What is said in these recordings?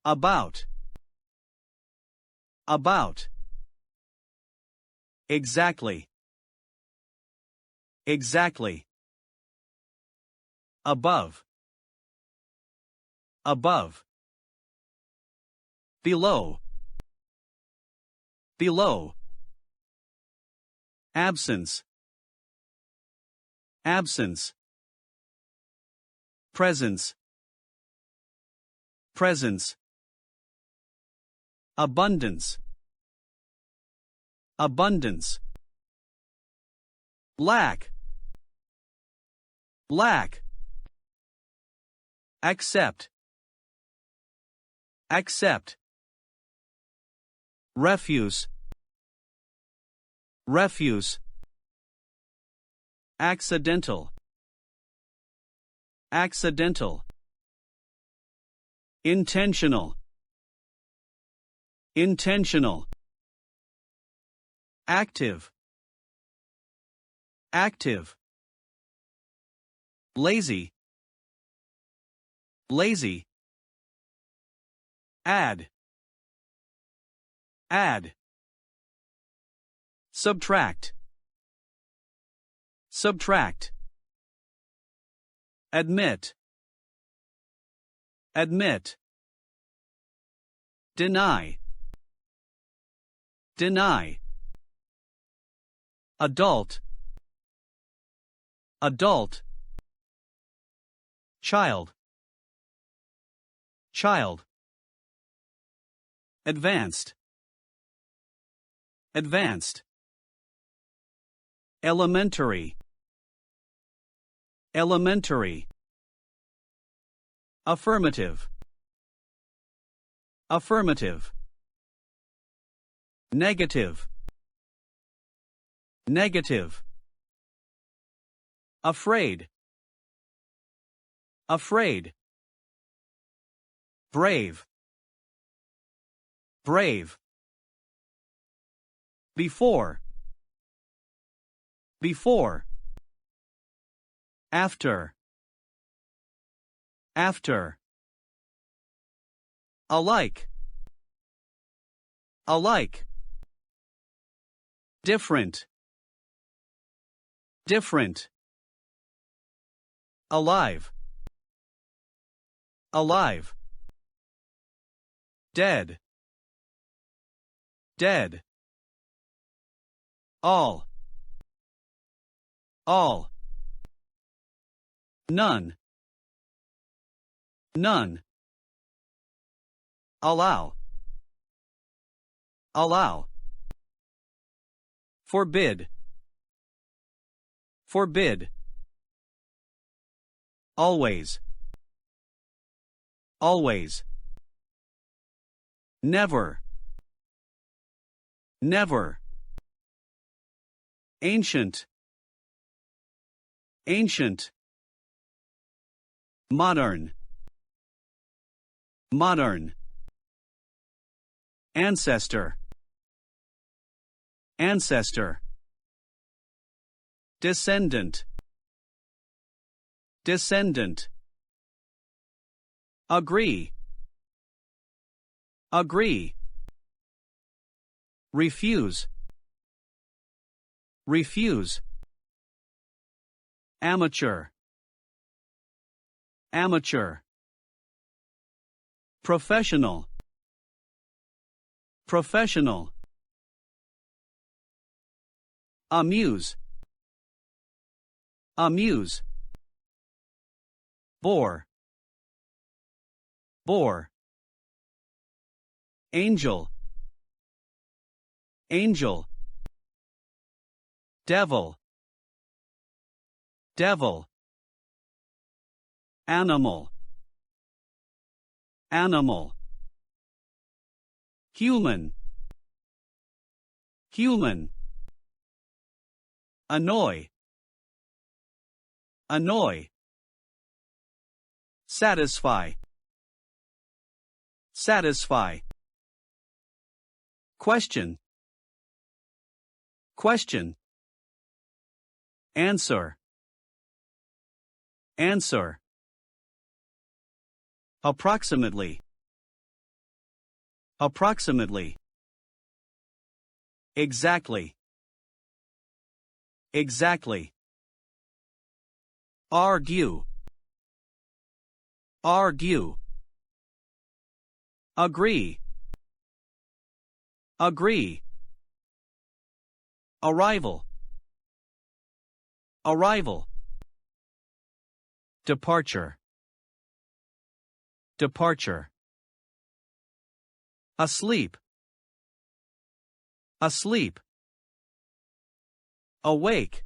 About. About. Exactly. Exactly. Above. Above. Below. Below. Absence. Absence. Presence. Presence. Abundance. Abundance. Lack. Lack. Accept. Accept. Refuse. Refuse. Accidental. Accidental. Intentional. Intentional. Active. Active. Lazy. Lazy. Add. Add. Subtract. Subtract. Admit. Admit. Deny. Deny. Adult. Adult. Child. Child. Advanced. Advanced. Elementary. Elementary. Affirmative. Affirmative. Negative. Negative. Afraid. Afraid. Brave. Brave. Before. Before. After. After. Alike. Alike. Different. Different. Alive. Alive. Dead. Dead. All. All. None. None. Allow. Allow. Forbid. Forbid. Always. Always. Never. Never. Ancient. Ancient. Modern. Modern. Ancestor. Ancestor. Descendant. Descendant. Agree. Agree. Refuse. Refuse. Amateur. Amateur. Professional. Professional. Amuse. Amuse. Bore. Bore. Angel. Angel. Devil. Devil. Animal. Animal. Human. Human. Annoy. Annoy. Satisfy. Satisfy. Question. Question. Answer. Answer. Approximately. approximately, exactly, exactly, argue, argue, agree, agree, arrival, arrival, departure, departure, asleep, asleep, awake,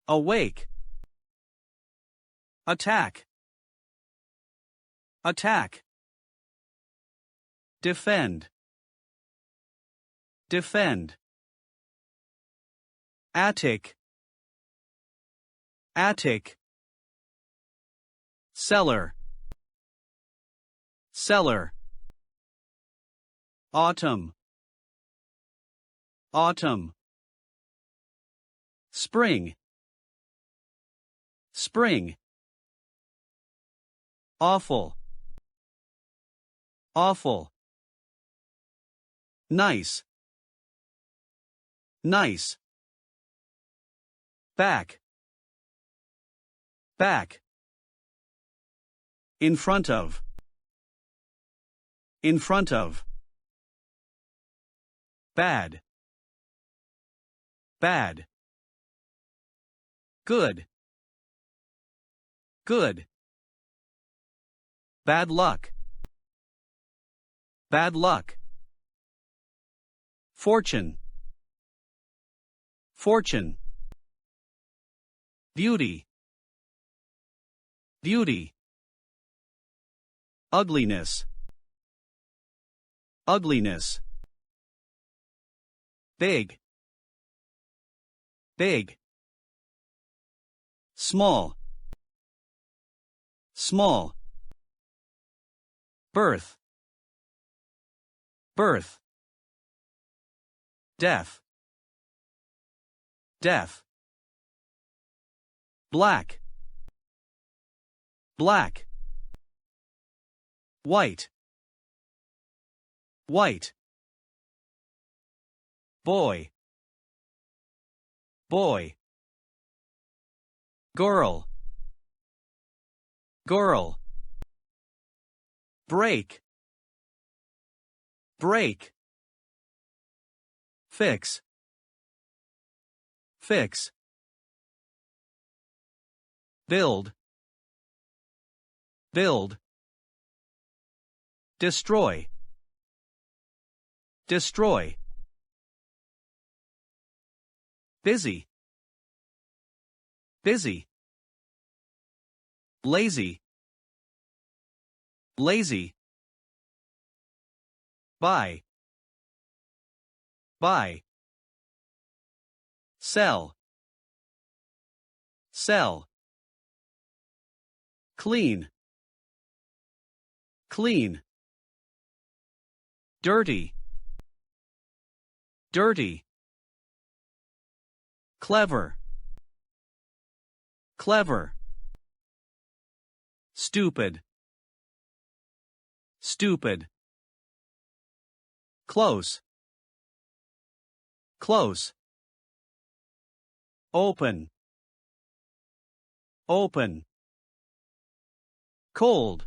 awake, attack, attack, defend, defend, attic, attic, cellar, cellar, autumn, autumn, spring, spring, awful, awful, nice, nice, back, back, in front of, in front of, bad, bad, good, good, bad luck, bad luck, fortune, fortune, beauty, beauty, ugliness, ugliness, big, big, small, small, birth, birth, death, death, black, black, white, white, boy, boy, girl, girl, break, break, fix, fix, build, build, destroy, destroy, busy, busy, lazy, lazy, buy, buy, sell, sell, clean, clean, dirty, dirty, clever, clever, stupid, stupid, close, close, open, open, cold,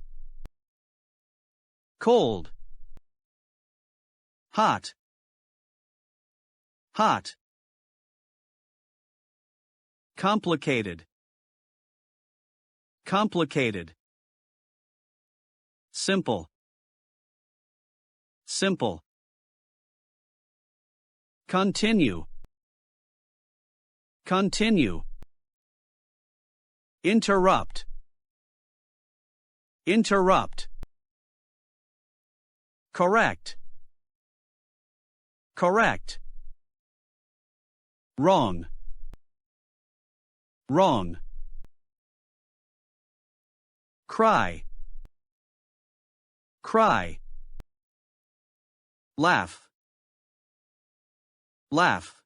cold, hot, hot, complicated, complicated, simple, simple, continue, continue, interrupt, interrupt, correct, correct, wrong, wrong, cry, cry, laugh, laugh,